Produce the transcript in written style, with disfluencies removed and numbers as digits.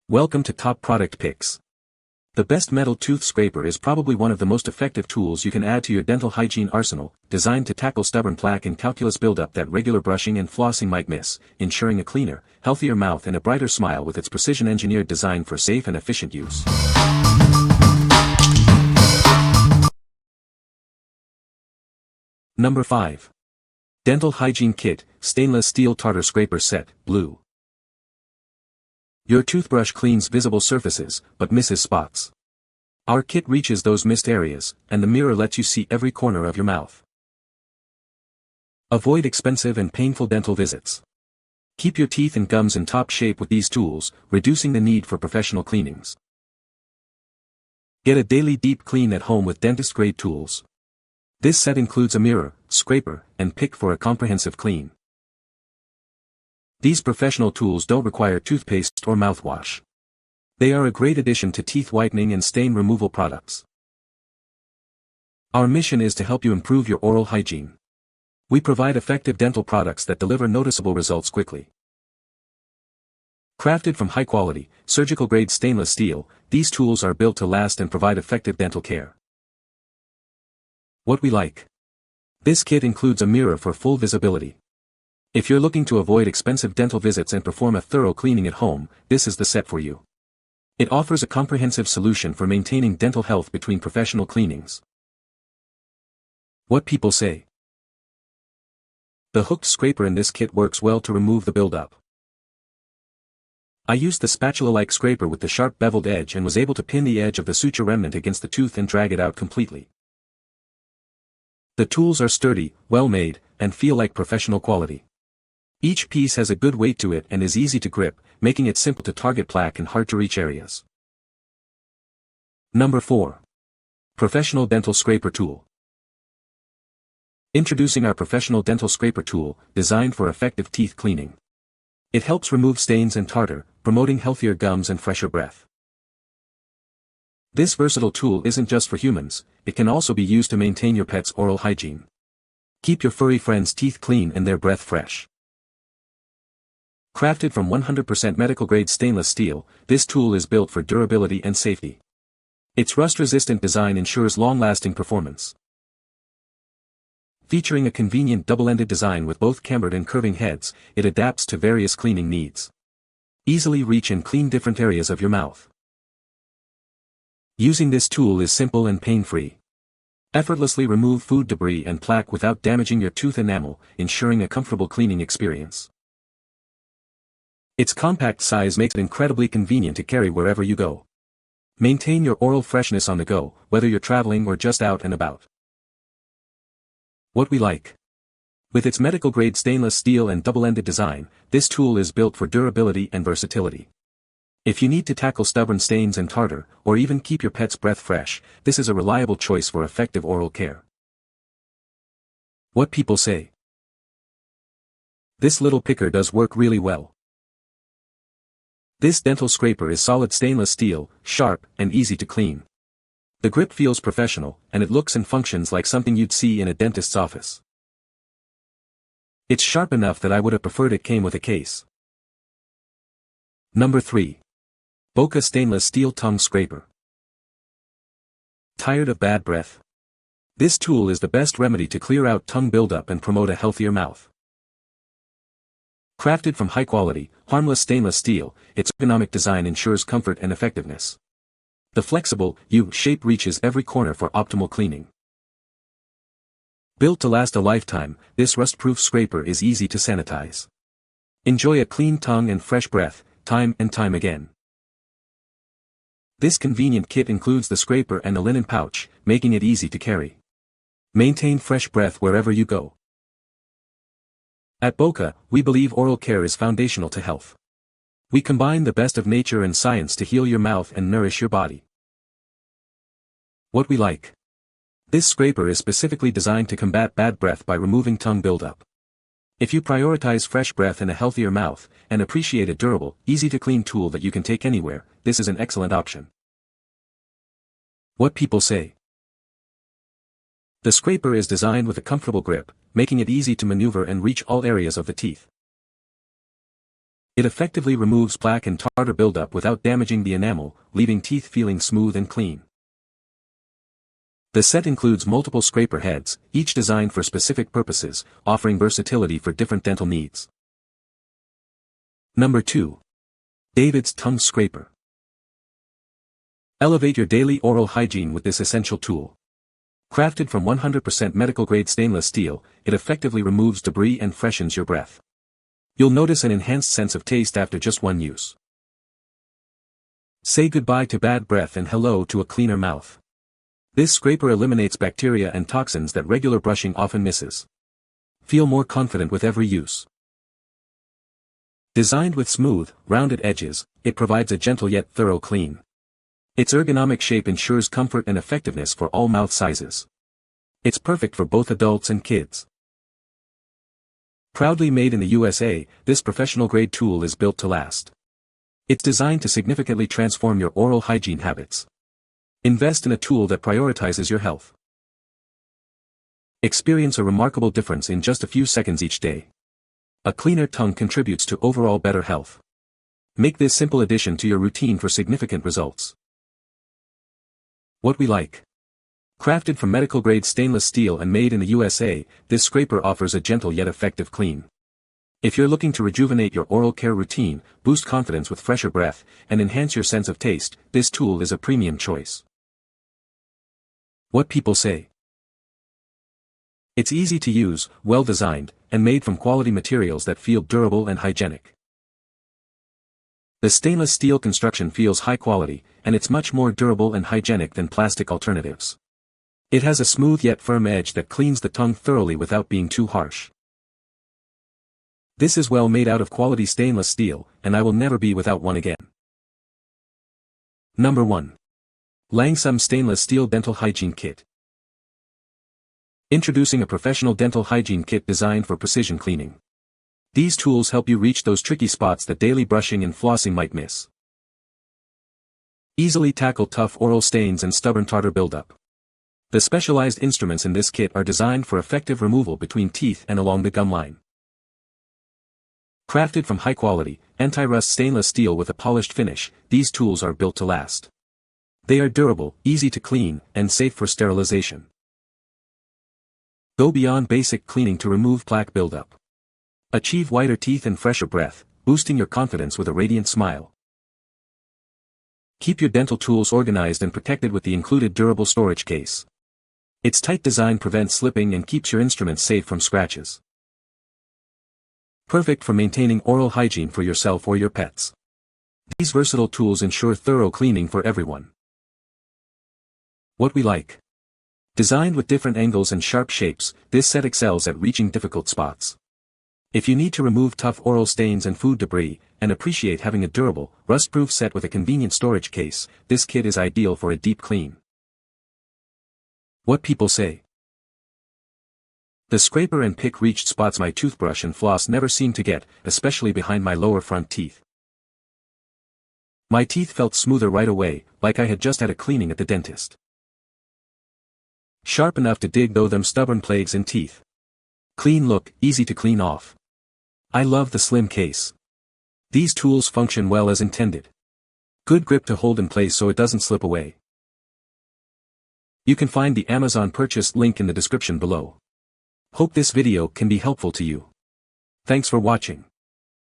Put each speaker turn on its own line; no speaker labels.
Welcome to Top Product Picks. The best metal tooth scraper is probably one of the most effective tools you can add to your dental hygiene arsenal, designed to tackle stubborn plaque and calculus buildup that regular brushing and flossing might miss, ensuring a cleaner, healthier mouth and a brighter smile with its precision-engineered design for safe and efficient use. Number 5. Dental Hygiene Kit, Stainless Steel Tarter Scraper Set, Blue. Your toothbrush cleans visible surfaces, but misses spots. Our kit reaches those missed areas, and the mirror lets you see every corner of your mouth. Avoid expensive and painful dental visits. Keep your teeth and gums in top shape with these tools, reducing the need for professional cleanings. Get a daily deep clean at home with dentist-grade tools. This set includes a mirror, scraper, and pick for a comprehensive clean. These professional tools don't require toothpaste or mouthwash. They are a great addition to teeth whitening and stain removal products. Our mission is to help you improve your oral hygiene. We provide effective dental products that deliver noticeable results quickly. Crafted from high-quality, surgical-grade stainless steel, these tools are built to last and provide effective dental care. What we like. This kit includes a mirror for full visibility. If you're looking to avoid expensive dental visits and perform a thorough cleaning at home, this is the set for you. It offers a comprehensive solution for maintaining dental health between professional cleanings. What people say. The hooked scraper in this kit works well to remove the buildup. I used the spatula-like scraper with the sharp beveled edge and was able to pin the edge of the suture remnant against the tooth and drag it out completely. The tools are sturdy, well-made, and feel like professional quality. Each piece has a good weight to it and is easy to grip, making it simple to target plaque and hard-to-reach areas. Number 4. Professional Dental Scraper Tool. Introducing our professional dental scraper tool, designed for effective teeth cleaning. It helps remove stains and tartar, promoting healthier gums and fresher breath. This versatile tool isn't just for humans, it can also be used to maintain your pet's oral hygiene. Keep your furry friends' teeth clean and their breath fresh. Crafted from 100% medical-grade stainless steel, this tool is built for durability and safety. Its rust-resistant design ensures long-lasting performance. Featuring a convenient double-ended design with both cambered and curving heads, it adapts to various cleaning needs. Easily reach and clean different areas of your mouth. Using this tool is simple and pain-free. Effortlessly remove food debris and plaque without damaging your tooth enamel, ensuring a comfortable cleaning experience. Its compact size makes it incredibly convenient to carry wherever you go. Maintain your oral freshness on the go, whether you're traveling or just out and about. What we like. With its medical-grade stainless steel and double-ended design, this tool is built for durability and versatility. If you need to tackle stubborn stains and tartar, or even keep your pet's breath fresh, this is a reliable choice for effective oral care. What people say. This little picker does work really well. This dental scraper is solid stainless steel, sharp, and easy to clean. The grip feels professional, and it looks and functions like something you'd see in a dentist's office. It's sharp enough that I would have preferred it came with a case. Number 3. Boka Stainless Steel Tongue Scraper. Tired of bad breath? This tool is the best remedy to clear out tongue buildup and promote a healthier mouth. Crafted from high-quality, harmless stainless steel, its ergonomic design ensures comfort and effectiveness. The flexible, U-shape reaches every corner for optimal cleaning. Built to last a lifetime, this rust-proof scraper is easy to sanitize. Enjoy a clean tongue and fresh breath, time and time again. This convenient kit includes the scraper and a linen pouch, making it easy to carry. Maintain fresh breath wherever you go. At Boka, we believe oral care is foundational to health. We combine the best of nature and science to heal your mouth and nourish your body. What we like. This scraper is specifically designed to combat bad breath by removing tongue buildup. If you prioritize fresh breath and a healthier mouth, and appreciate a durable, easy-to-clean tool that you can take anywhere, this is an excellent option. What people say. The scraper is designed with a comfortable grip, making it easy to maneuver and reach all areas of the teeth. It effectively removes plaque and tartar buildup without damaging the enamel, leaving teeth feeling smooth and clean. The set includes multiple scraper heads, each designed for specific purposes, offering versatility for different dental needs. Number 2. David's Tongue Scraper. Elevate your daily oral hygiene with this essential tool. Crafted from 100% medical-grade stainless steel, it effectively removes debris and freshens your breath. You'll notice an enhanced sense of taste after just one use. Say goodbye to bad breath and hello to a cleaner mouth. This scraper eliminates bacteria and toxins that regular brushing often misses. Feel more confident with every use. Designed with smooth, rounded edges, it provides a gentle yet thorough clean. Its ergonomic shape ensures comfort and effectiveness for all mouth sizes. It's perfect for both adults and kids. Proudly made in the USA, this professional-grade tool is built to last. It's designed to significantly transform your oral hygiene habits. Invest in a tool that prioritizes your health. Experience a remarkable difference in just a few seconds each day. A cleaner tongue contributes to overall better health. Make this simple addition to your routine for significant results. What we like. Crafted from medical-grade stainless steel and made in the USA, this scraper offers a gentle yet effective clean. If you're looking to rejuvenate your oral care routine, boost confidence with fresher breath, and enhance your sense of taste, this tool is a premium choice. What people say. It's easy to use, well-designed, and made from quality materials that feel durable and hygienic. The stainless steel construction feels high quality, and it's much more durable and hygienic than plastic alternatives. It has a smooth yet firm edge that cleans the tongue thoroughly without being too harsh. This is well made out of quality stainless steel, and I will never be without one again. Number 1. Langsum Stainless Steel Dental Hygiene Kit. Introducing a professional dental hygiene kit designed for precision cleaning. These tools help you reach those tricky spots that daily brushing and flossing might miss. Easily tackle tough oral stains and stubborn tartar buildup. The specialized instruments in this kit are designed for effective removal between teeth and along the gum line. Crafted from high-quality, anti-rust stainless steel with a polished finish, these tools are built to last. They are durable, easy to clean, and safe for sterilization. Go beyond basic cleaning to remove plaque buildup. Achieve whiter teeth and fresher breath, boosting your confidence with a radiant smile. Keep your dental tools organized and protected with the included durable storage case. Its tight design prevents slipping and keeps your instruments safe from scratches. Perfect for maintaining oral hygiene for yourself or your pets. These versatile tools ensure thorough cleaning for everyone. What we like. Designed with different angles and sharp shapes, this set excels at reaching difficult spots. If you need to remove tough oral stains and food debris, and appreciate having a durable, rust-proof set with a convenient storage case, this kit is ideal for a deep clean. What people say. The scraper and pick reached spots my toothbrush and floss never seemed to get, especially behind my lower front teeth. My teeth felt smoother right away, like I had just had a cleaning at the dentist. Sharp enough to dig though them stubborn plagues in teeth. Clean look, easy to clean off. I love the slim case. These tools function well as intended. Good grip to hold in place so it doesn't slip away. You can find the Amazon purchase link in the description below. Hope this video can be helpful to you. Thanks for watching.